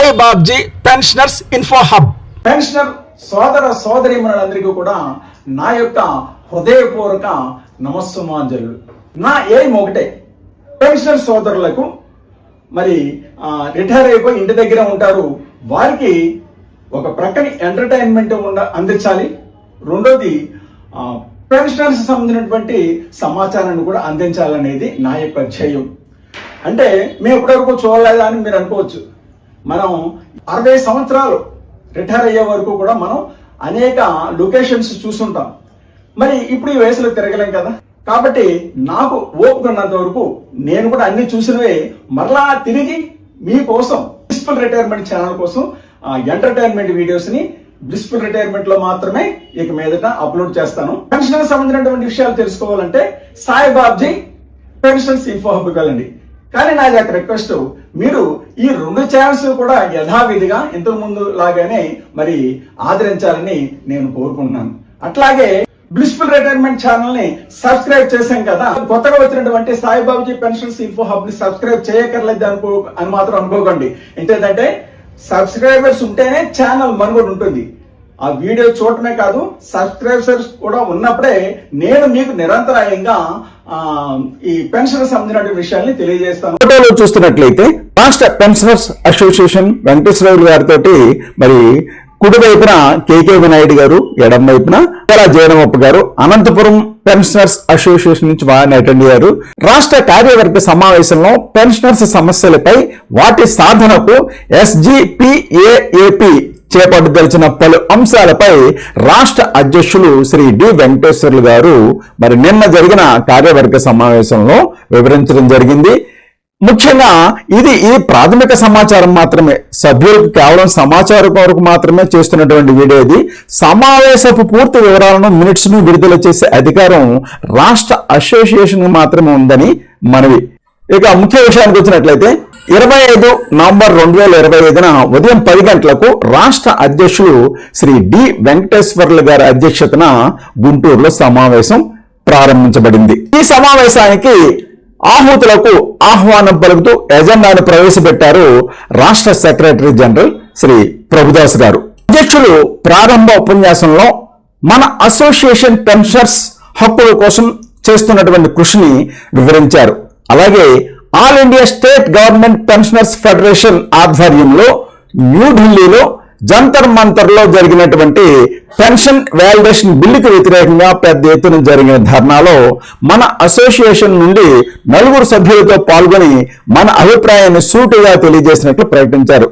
Saibabji pensioners info hub. Pensioner సోదర సోదరీమణులందరికీ కూడా నా యొక్క హృదయపూర్వక నమస్సుమాంజలు. నా ఏం ఒకటే, పెన్షనర్ సోదరులకు మరి రిటైర్ అయిపోయి ఇంటి దగ్గర ఉంటారు, వారికి ఒక ప్రక్కని ఎంటర్టైన్మెంట్ అందించాలి. రెండోది పెన్షనర్స్ సంబంధించినటువంటి సమాచారాన్ని కూడా అందించాలనేది నా యొక్క ధ్యేయం. అంటే మేము ఇప్పటివరకు చూడలేదా అని మీరు అనుకోవచ్చు. మనం 60 సంవత్సరాలు రిటైర్ అయ్యే వరకు కూడా మనం అనేక లొకేషన్స్ చూసుంటాం. మరి ఇప్పుడు ఈ వయసులో తిరగలేం కదా. కాబట్టి నాకు ఓపిక ఉన్నంత వరకు నేను కూడా అన్ని చూసినవే మరలా తిరిగి మీకోసం బ్లిస్ఫుల్ రిటైర్మెంట్ ఛానల్ కోసం ఎంటర్టైన్మెంట్ వీడియోస్ ని బ్లిస్ఫుల్ రిటైర్మెంట్ లో మాత్రమే ఇక మీదట అప్లోడ్ చేస్తాను. పెన్షన్ సంబంధించినటువంటి విషయాలు తెలుసుకోవాలంటే సాయిబాబ్జీ పెన్షన్స్ ఇన్ఫో హబ్ వెళ్ళండి. కానీ నాది ఒక రిక్వెస్ట్, మీరు ఈ 2 ఛానల్స్ కూడా యథావిధిగా ఇంతకు ముందు లాగానే మరి ఆదరించాలని నేను కోరుకుంటున్నాను. అట్లాగే బ్లిస్ఫుల్ రిటైర్మెంట్ ఛానల్ ని సబ్స్క్రైబ్ చేశాం కదా, కొత్తగా వచ్చినటువంటి సాయిబాబ్జీ పెన్షన్స్ ఇన్ఫో హబ్ ని సబ్స్క్రైబ్ చేయక్కర్లేదు అని మాత్రం అనుకోకండి. ఏంటంటే సబ్స్క్రైబర్స్ ఉంటేనే ఛానల్ మనుగడ ఉంటుంది. ఆ వీడియో చూడటమే కాదు, సబ్స్క్రైబర్స్ కూడా ఉన్నప్పుడే నేను మీకు నిరంతరాయంగా ఈ పెన్షన్ సంబంధించిన విషయాల్ని తెలియజేస్తాను. ఫోటోలో చూస్తున్నట్లయితే రాష్ట్ర పెన్షనర్స్ అసోసియేషన్ వెంకటేశ్వరరావు గారితో మరి కుడి వైపున కేకే వినాయుడు గారు, ఎడం వైపున జయనమప్ప గారు, అనంతపురం పెన్షనర్స్ అసోసియేషన్ నుంచి వారిని అటెండ్ అయ్యారు. రాష్ట్ర కార్యవర్గ సమావేశంలో పెన్షనర్స్ సమస్యలపై వాటి సాధనకు SGPAAP చేపట్టదలిచిన పలు అంశాలపై రాష్ట్ర అధ్యక్షులు శ్రీ డి వెంకటేశ్వర్లు గారు మరి నిన్న జరిగిన కార్యవర్గ సమావేశంలో వివరించడం జరిగింది. ముఖ్యంగా ఈ ప్రాథమిక సమాచారం మాత్రమే, సభ్యులకు కేవలం సమాచారం కొరకు మాత్రమే చేస్తున్నటువంటి వీడియో ఇది. సమావేశపు పూర్తి వివరాలను మినిట్స్ ను విడుదల చేసే అధికారం రాష్ట్ర అసోసియేషన్ మాత్రమే ఉందని మనవి. ఇక ముఖ్య విషయానికి వచ్చినట్లయితే 25 నవంబర్ 2025 ఉదయం 10 గంటలకు రాష్ట్ర అధ్యక్షులు శ్రీ డి వెంకటేశ్వర్లు గారి అధ్యక్షతన గుంటూరులో సమావేశం ప్రారంభించబడింది. ఈ సమావేశానికి ఆహూతులకు ఆహ్వానం పలుకుతూ ఎజెండాను ప్రవేశపెట్టారు రాష్ట్ర సెక్రటరీ జనరల్ శ్రీ ప్రభుదాస్ గారు. అధ్యక్షులు ప్రారంభ ఉపన్యాసంలో మన అసోసియేషన్ పెన్షనర్స్ హక్కుల కోసం చేస్తున్నటువంటి కృషిని వివరించారు. అలాగే all India state government pensioners federation ఆధ్వర్యంలో న్యూఢిల్లీలో జంతర్ మంతర్ లో జరిగినటువంటి పెన్షన్ వాలిడేషన్ బిల్లుకు వ్యతిరేకంగా పెద్ద ఎత్తున జరిగిన ధర్నాలో మన అసోసియేషన్ నుండి 4 సభ్యులతో పాల్గొని మన అభిప్రాయాన్ని సూటిగా తెలియజేసినట్లు ప్రకటించారు.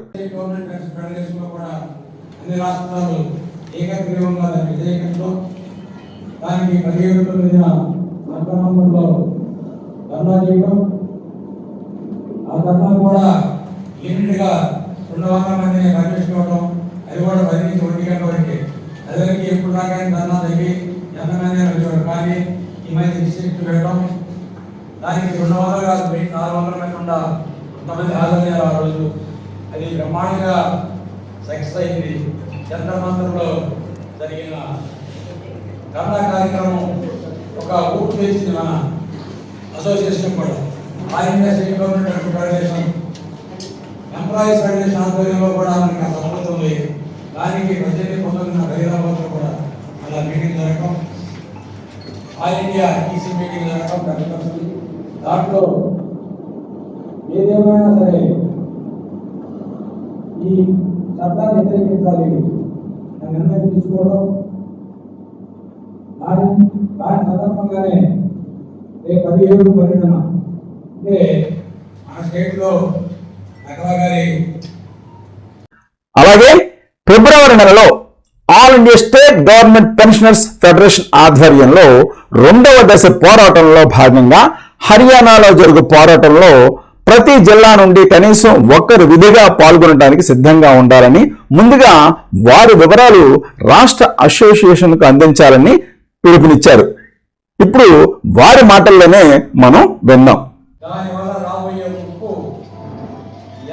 ఆ ధర్నా కూడా లిమిటెడ్ గా 200 మందిని పర్మిషన్ ఇవ్వడం, అది కూడా 10 నుంచి 1 గంట వరకు. అదివరకు ఎప్పుడు రాగానే ధర్నా తగ్గి 100 మంది వచ్చేవారు. కానీ ఈ మధ్య డిస్ట్రిక్ట్ పెట్టడం, దానికి 200 కాదు 400 మంది ఉండ కొంతమంది హాజరయ్యారు ఆ రోజు. అది బ్రహ్మాండంగా సక్సెస్ అయింది. జంతర్ మంతర్లో జరిగిన ధర్నా కార్యక్రమం ఒక ఊపు తెచ్చింది మన అసోసియేషన్ కూడా. All India state government federation employees federation ఆధ్వర్యంలో కూడా మనకి ఆ సమస్య ఉంది. దానికి 18-19 హైదరాబాద్లో కూడా అలా మీటింగ్ జరగడం, ఆల్ ఇండియా ఈసీ మీటింగ్ జరగడం ప్రకటించింది. దాంట్లో ఏదేమైనా సరే ఈ చట్టాన్ని వ్యతిరేకించాలి అని నిర్ణయం తీసుకోవడం, దాని సందర్భంగానే రేపు 17-12 అలాగే ఫిబ్రవరి నెలలో all India state government pensioners federation ఆధ్వర్యంలో 2వ దశ పోరాటంలో భాగంగా హర్యానాలో జరుగు పోరాటంలో ప్రతి జిల్లా నుండి కనీసం 1 విధిగా పాల్గొనడానికి సిద్ధంగా ఉండాలని, ముందుగా వారి వివరాలు రాష్ట్ర అసోసియేషన్కు అందించాలని పిలుపునిచ్చారు. ఇప్పుడు వారి మాటల్లోనే మనం విందాం. దానివల్ల రాబోయే ముప్పు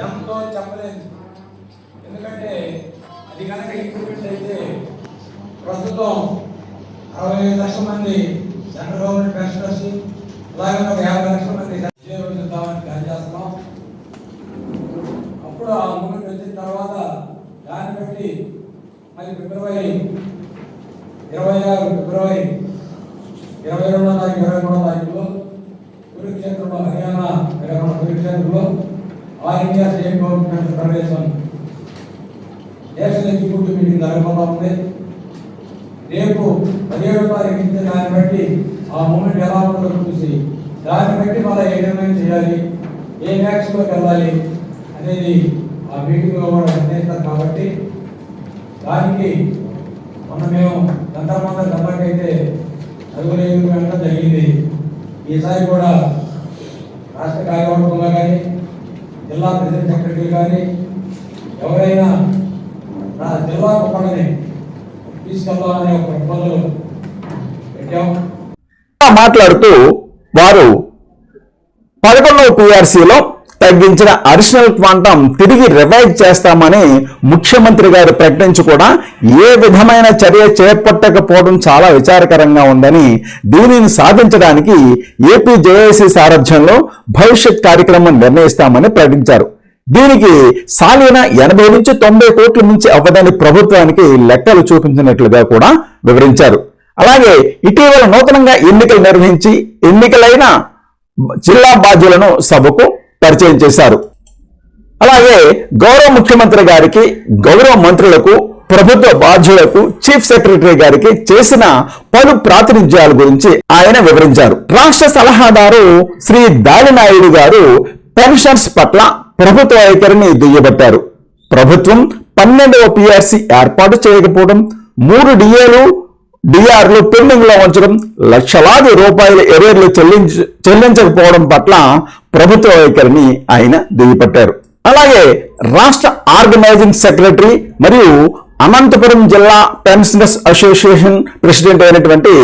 ఎంతో చెప్పలేదు. ఎందుకంటే అది కనుక ఇంప్రూవ్మెంట్ అయితే ప్రస్తుతం 65 లక్షల మంది సెంట్రల్ గవర్నమెంట్ పెన్షనర్స్, అలాగే 50 లక్షల మంది ప్లాన్ చేస్తున్నాం. అప్పుడు ఆ మూమెంట్ వచ్చిన తర్వాత 22వ తారీఖు 23వ తారీఖులో కురుక్షేత్రంలో హర్యానా కురుక్షేత్రంలో all India state government federation national executive meeting జరగబోతా ఉంది. రేపు 17వ తారీఖు ఇచ్చే దాన్ని బట్టి ఆ మూమెంట్ ఎలా ఉంటుందో చూసి దాన్ని బట్టి మళ్ళీ ఏ నిర్ణయం చేయాలి, ఏ యాక్షన్లోకి వెళ్ళాలి అనేది ఆ మీటింగ్లో కూడా నిర్ణయిస్తారు. కాబట్టి దానికి మొన్న మేము గంటమందరి గంటకైతే 5 గంటలు జరిగింది. ఈసారి కూడా రాష్ట్ర కార్యవర్గంలో కానీ జిల్లా ప్రెసిడెంట్ సెక్రటరీ కానీ ఎవరైనా నా జిల్లా కుప్పని తీసుకెళ్దామనే ఒక ప్రపోజల్ పెట్టాం. మాట్లాడుతూ వారు 11వ PRCలో తగ్గించిన అడిషనల్ క్వాంటం తిరిగి రివైజ్ చేస్తామని ముఖ్యమంత్రి గారు ప్రకటించి కూడా ఏ విధమైన చర్య చేపట్టకపోవడం చాలా విచారకరంగా ఉందని, దీనిని సాధించడానికి ఏపీ జేఏసీ సారథ్యంలో భవిష్యత్ కార్యక్రమం నిర్ణయిస్తామని ప్రకటించారు. దీనికి సాలీన 80 నుంచి 90 కోట్ల నుంచి అవ్వదని ప్రభుత్వానికి లెక్కలు చూపించినట్లుగా కూడా వివరించారు. అలాగే ఇటీవల నూతనంగా ఎన్నికలు నిర్వహించి ఎన్నికలైన జిల్లా బాధ్యులను సభకు పరిచయం చేశారు. అలాగే గౌరవ ముఖ్యమంత్రి గారికి, గౌరవ మంత్రులకు, ప్రభుత్వ బాధ్యులకు, చీఫ్ సెక్రటరీ గారికి చేసిన పలు ప్రాతినిధ్యాల గురించి ఆయన వివరించారు. రాష్ట్ర సలహాదారు శ్రీ దాలినాయుడు గారు పెన్షనర్స్ పట్ల ప్రభుత్వ వైఖరిని దుయ్యబట్టారు. ప్రభుత్వం 12వ PRC ఏర్పాటు చేయకపోవడం, 3 డిఆర్లు పెండింగ్ లో ఉంచడం, లక్షలాది రూపాయల ఎరేర్లు చెల్లించకపోవడం పట్ల ప్రభుత్వ వైఖరిని ఆయన దుయ్యబట్టారు. అలాగే రాష్ట్ర ఆర్గనైజింగ్ సెక్రటరీ మరియు అనంతపురం జిల్లా పెన్షనర్స్ అసోసియేషన్ ప్రెసిడెంట్ అయినటువంటి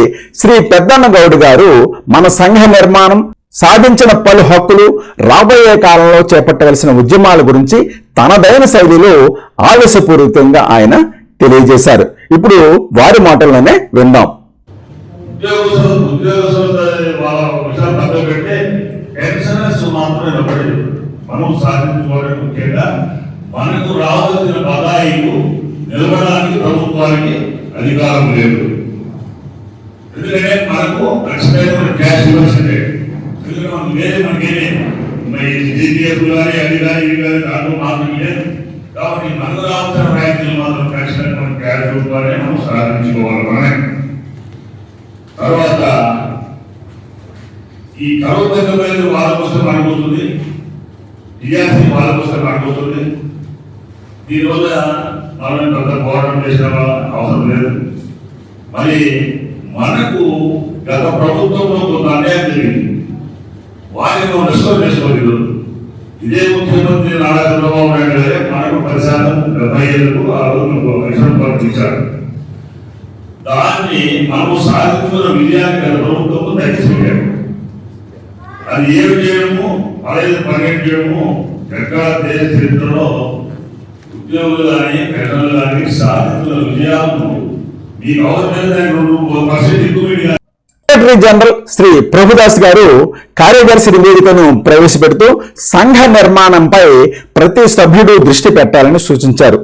శ్రీ పెద్దన్న గౌడ్ గారు మన సంఘ నిర్మాణం, సాధించిన పలు హక్కులు, రాబోయే కాలంలో చేపట్టవలసిన ఉద్యమాల గురించి తనదైన శైలిలో ఆవేశపూరితంగా ఆయన తెలియజేశారు. ఇప్పుడు వారి మాటల్లోనే విందాం. మనం సాధించుకోవడం ముఖ్యంగా మనకు రావాల్సిన బదాయిలు నిలబడడానికి ప్రభుత్వానికి అధికారం లేదు. ఎందుకంటే మనకు ఖచ్చితమైన క్యాష్ ఇవ్వాల్సిందే. ఎందుకంటే మనకు లేదు, మనకేమే జీపీఎఫ్ కానీ అది కానీ ఇవి కానీ దాంట్లో మాత్రం లేదు. కాబట్టి మనకు రావాల్సిన రాయితీలు మాత్రం ఖచ్చితంగా మనం క్యాష్ రూపాయలే మనం సాధించుకోవాలి. మనమే తర్వాత ఈ కరువు తగ్గలేదు వాళ్ళ కోసం పనిపోతుంది, టీఆర్సీ వాళ్ళ కోసం పనిపోతుంది. దీనివల్ల మనం పెద్ద పోరాటం చేసిన అవసరం లేదు. మరి మనకు గత ప్రభుత్వంలో కొంత అన్యాయం జరిగింది, వారిని రెస్టోర్ చేసుకోలేదు. ఇదే ముఖ్యమంత్రి నారా చంద్రబాబు నాయుడు గారే మనకు 10% 75కు ఆ రోజు రిజర్వ్ ఇచ్చారు. దాన్ని మనము సాధించిన విజయాన్ని గత ప్రభుత్వం తగ్గించుకోలేము. అది ఏమి చేయడము, అలాగే పర్యటన చేయడము ఎక్కడ దేశ చరిత్రలో ఉద్యోగులు కానీ పెద్దలు కానీ సాధించిన విజయాలను మీకు అవసరమైన 2% ఎక్కువ. సెక్రటరీ జనరల్ శ్రీ ప్రభుదాస్ గారు కార్యదర్శి నివేదికను ప్రవేశపెడుతూ సంఘ నిర్మాణంపై ప్రతి సభ్యుడు దృష్టి పెట్టాలని సూచించారు.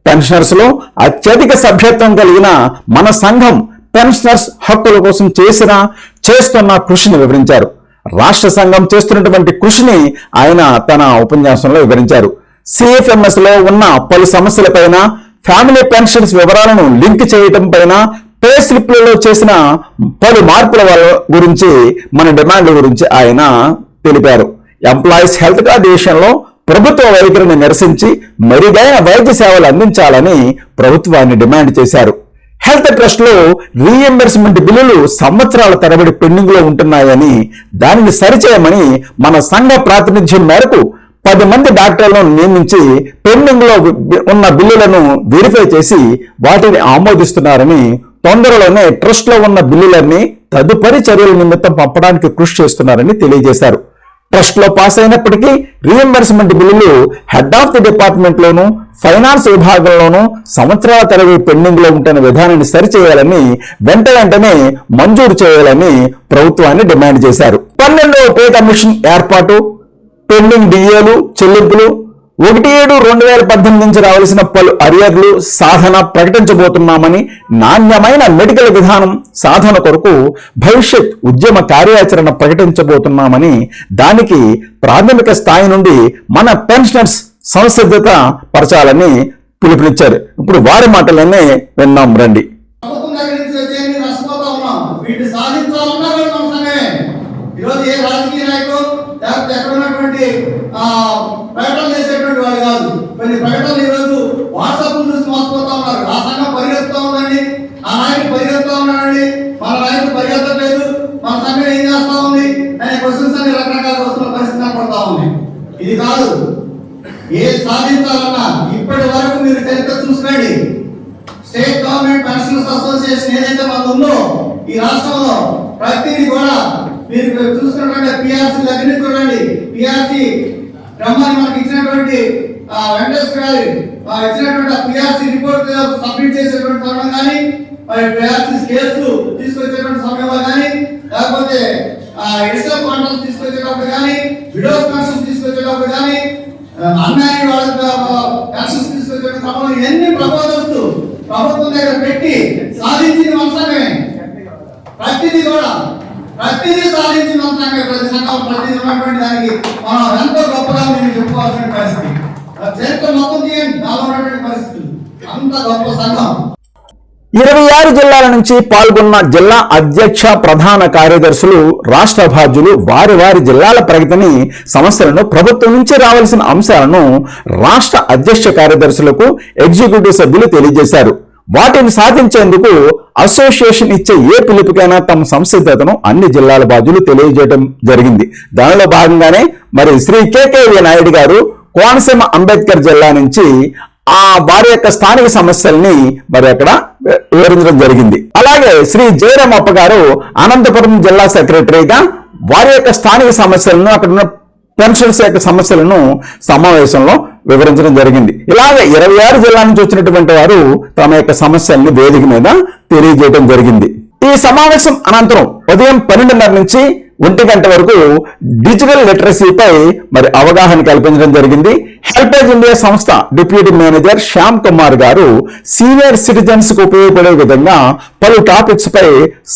పెన్షనర్స్ లో అత్యధిక సభ్యత్వం కలిగిన మన సంఘం పెన్షనర్స్ హక్కుల కోసం చేస్తున్న కృషిని వివరించారు. రాష్ట్ర సంఘం చేస్తున్నటువంటి కృషిని ఆయన తన ఉపన్యాసంలో వివరించారు. CFMS లో ఉన్న పలు సమస్యలపైన, ఫ్యామిలీ పెన్షన్స్ వివరాలను లింక్ చేయటం పైన, పే స్లిప్లలో చేసిన పలు మార్పుల గురించి, మన డిమాండ్ల గురించి ఆయన తెలిపారు. ఎంప్లాయీస్ హెల్త్ కార్డ్ విషయంలో ప్రభుత్వ వైఖరిని నిరసించి మెరుగైన వైద్య సేవలు అందించాలని ప్రభుత్వాన్ని డిమాండ్ చేశారు. హెల్త్ ట్రస్ట్ లో రీఎంబర్స్మెంట్ బిల్లులు సంవత్సరాల తరబడి పెండింగ్ లో ఉంటున్నాయని, దానిని సరిచేయమని మన సంఘ ప్రాతినిధ్యం మేరకు 10 మంది డాక్టర్లను నియమించి పెండింగ్ లో ఉన్న బిల్లులను వెరిఫై చేసి వాటిని ఆమోదిస్తున్నారని, తొందరలోనే ట్రస్ట్ లో ఉన్న బిల్లులన్నీ తదుపరి చర్యల నిమిత్తం పంపడానికి కృషి చేస్తున్నారని తెలియజేశారు. ట్రస్ట్ లో పాస్ అయినప్పటికీ రీఎంబర్స్మెంట్ బిల్లులు హెడ్ ఆఫ్ ది డిపార్ట్మెంట్ లోను, ఫైనాన్స్ విభాగంలోనూ సంవత్సరాల తరబడి పెండింగ్ లో ఉంటున్న విధానాన్ని సరిచేయాలని, వెంటనే మంజూరు చేయాలని ప్రభుత్వాన్ని డిమాండ్ చేశారు. 12వ పే కమిషన్ ఏర్పాటు, పెండింగ్ డిఏలు చెల్లింపులు, 17/2018 నుంచి రావాల్సిన పలు అరియర్లు సాధన ప్రకటించబోతున్నామని, నాణ్యమైన మెడికల్ విధానం సాధన కొరకు భవిష్యత్ ఉద్యమ కార్యాచరణ ప్రకటించబోతున్నామని, దానికి ప్రాథమిక స్థాయి నుండి మన పెన్షనర్స్ సంసిద్ధత పరచాలని పిలుపునిచ్చారు. ఇప్పుడు వారి మాటలనే విన్నాం రండి. వీటిని సాధించాలన్నా కూడా మన సంఘమే. ఈరోజు ఏ రాజకీయ నాయకులు లేకపోతే ఎక్కడ ఉన్నటువంటి ప్రకటనలు చేసేటువంటి వాళ్ళు కాదు. కొన్ని ప్రకటనలు ఈరోజు వాట్సాప్ చూసి మోసపోతా ఉన్నారు. ఆ సంఘం పరిగెత్తుతా ఉందండి, ఆ నాయకుడు పరిగెత్తుతా ఉన్నాడండి, మన నాయకుడు పరిగెత్తలేదు, మన సంఘం ఏం చేస్తా ఉంది అనే క్వశ్చన్స్ అన్ని రకరకాల వస్తున్న పరిస్థితి కనపడతా ఉంది. ఇది కాదు, ఏ సాధించాలన్నా ఇప్పటి వరకు మీరు చరిత్ర చూసుకోండి. స్టేట్ గవర్నమెంట్ పెన్షనర్స్ అసోసియేషన్ ఏదైతే మనకు ఉందో ఈ రాష్ట్రంలో ప్రతిదీ కూడా మీరు చూసుకున్నటువంటి పిఆర్సీ దగ్గర నుంచి చూడండి. పిఆర్సీ బ్రహ్మాన్ని మనకి ఇచ్చినటువంటి వెంకటేశ్వర గారు ఇచ్చినటువంటి పిఆర్సీ రిపోర్ట్ సబ్మిట్ చేసేటువంటి సమయం కానీ, మరి పిఆర్సీ కేసు తీసుకొచ్చేటువంటి సమయంలో కానీ, లేకపోతే ఎడిషనల్ కాంట్రాక్ట్ తీసుకొచ్చేటప్పుడు కానీ, విడోస్ పెన్షన్స్ తీసుకొచ్చేటప్పుడు కానీ, అన్యాయ వాళ్ళ పెన్షన్స్ తీసుకొచ్చే క్రమంలో ఎన్ని ప్రపోజల్స్ ప్రభుత్వం దగ్గర పెట్టి సాధించింది మన సంఘమే. ప్రతిదీ సాధించిన మన సంఘమే. ప్రతి సంఘం ప్రతిదీ ఉన్నటువంటి దానికి మనం ఎంతో గొప్పగా మేము చెప్పుకోవాల్సిన పరిస్థితి. చరిత్ర మొత్తం తీయండి, నాలో ఉన్నటువంటి పరిస్థితులు అంత గొప్ప సంఘం. 26 జిల్లాల నుంచి పాల్గొన్న జిల్లా అధ్యక్ష ప్రధాన కార్యదర్శులు, రాష్ట్ర బాధ్యులు వారి వారి జిల్లాల ప్రగతిని, సమస్యలను, ప్రభుత్వం నుంచి రావాల్సిన అంశాలను రాష్ట్ర అధ్యక్ష కార్యదర్శులకు ఎగ్జిక్యూటివ్ సభ్యులు తెలియజేశారు. వాటిని సాధించేందుకు అసోసియేషన్ ఇచ్చే ఏ పిలుపుకైనా తమ సంసిద్ధతను అన్ని జిల్లాల బాధ్యులు తెలియజేయడం జరిగింది. దానిలో భాగంగానే మరి శ్రీ కేకేవి నాయుడు గారు కోనసీమ అంబేద్కర్ జిల్లా నుంచి వారి యొక్క స్థానిక సమస్యల్ని మరి అక్కడ వివరించడం జరిగింది. అలాగే శ్రీ జయరామప్ప గారు అనంతపురం జిల్లా సెక్రటరీగా వారి యొక్క స్థానిక సమస్యలను, అక్కడ ఉన్న పెన్షన్స్ యొక్క సమస్యలను సమావేశంలో వివరించడం జరిగింది. ఇలాగే 26 జిల్లా నుంచి వచ్చినటువంటి వారు తమ యొక్క సమస్యల్ని వేదిక మీద తెలియజేయడం జరిగింది. ఈ సమావేశం అనంతరం ఉదయం 12:30 నుంచి 1 గంట వరకు డిజిటల్ లిటరసీపై మరి అవగాహన కల్పించడం జరిగింది. హెల్పేజ్ ఇండియా సంస్థ డిప్యూటీ మేనేజర్ శ్యామ్ కుమార్ గారు సీనియర్ సిటిజన్స్ కు ఉపయోగపడే విధంగా పలు టాపిక్స్ పై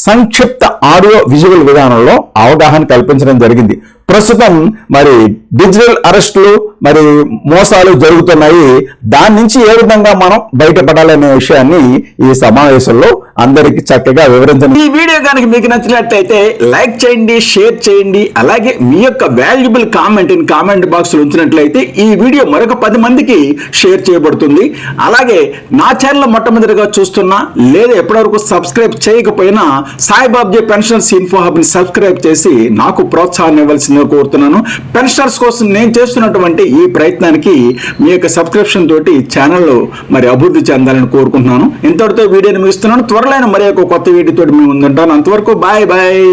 సంక్షిప్త ఆడియో విజువల్ విధానంలో అవగాహన కల్పించడం జరిగింది. ప్రస్తుతం మరి డిజిటల్ అరెస్టులు మరి మోసాలు జరుగుతున్నాయి, దాని నుంచి ఏ విధంగా మనం బయటపడాలనే విషయాన్ని ఈ సమావేశంలో అందరికీ చక్కగా వివరించండి. ఈ వీడియో కనుక మీకు నచ్చినట్లయితే లైక్ చేయండి, షేర్ చేయండి. అలాగే మీ యొక్క వాల్యుబుల్ కామెంట్ కామెంట్ బాక్స్ లో ఉంచినట్లయితే ఈ వీడియో మరొక 10 మందికి షేర్ చేయబడుతుంది. అలాగే నా ఛానల్ మొట్టమొదటిగా చూస్తున్నా లేదా ఎప్పటివరకు సబ్స్క్రైబ్ చేయకపోయినా సాయిబాబ్జీ పెన్షనర్స్ ఇన్ఫో హబ్ ని సబ్స్క్రైబ్ చేసి నాకు ప్రోత్సాహాన్ని ఇవ్వాల్సిందిగా కోరుతున్నాను. పెన్షనర్స్ కోసం నేను చేస్తున్నటువంటి ఈ ప్రయత్నానికి మీ యొక్క సబ్స్క్రిప్షన్ తోటి ఛానల్ మరి అభివృద్ధి చెందాలని కోరుకుంటున్నాను. ఇంతటితో వీడియోని ముగిస్తున్నాను. త్వరలో మరి ఒక కొత్త వీడియోతో మేము ముందుంటాను. అంతవరకు బాయ్ బాయ్.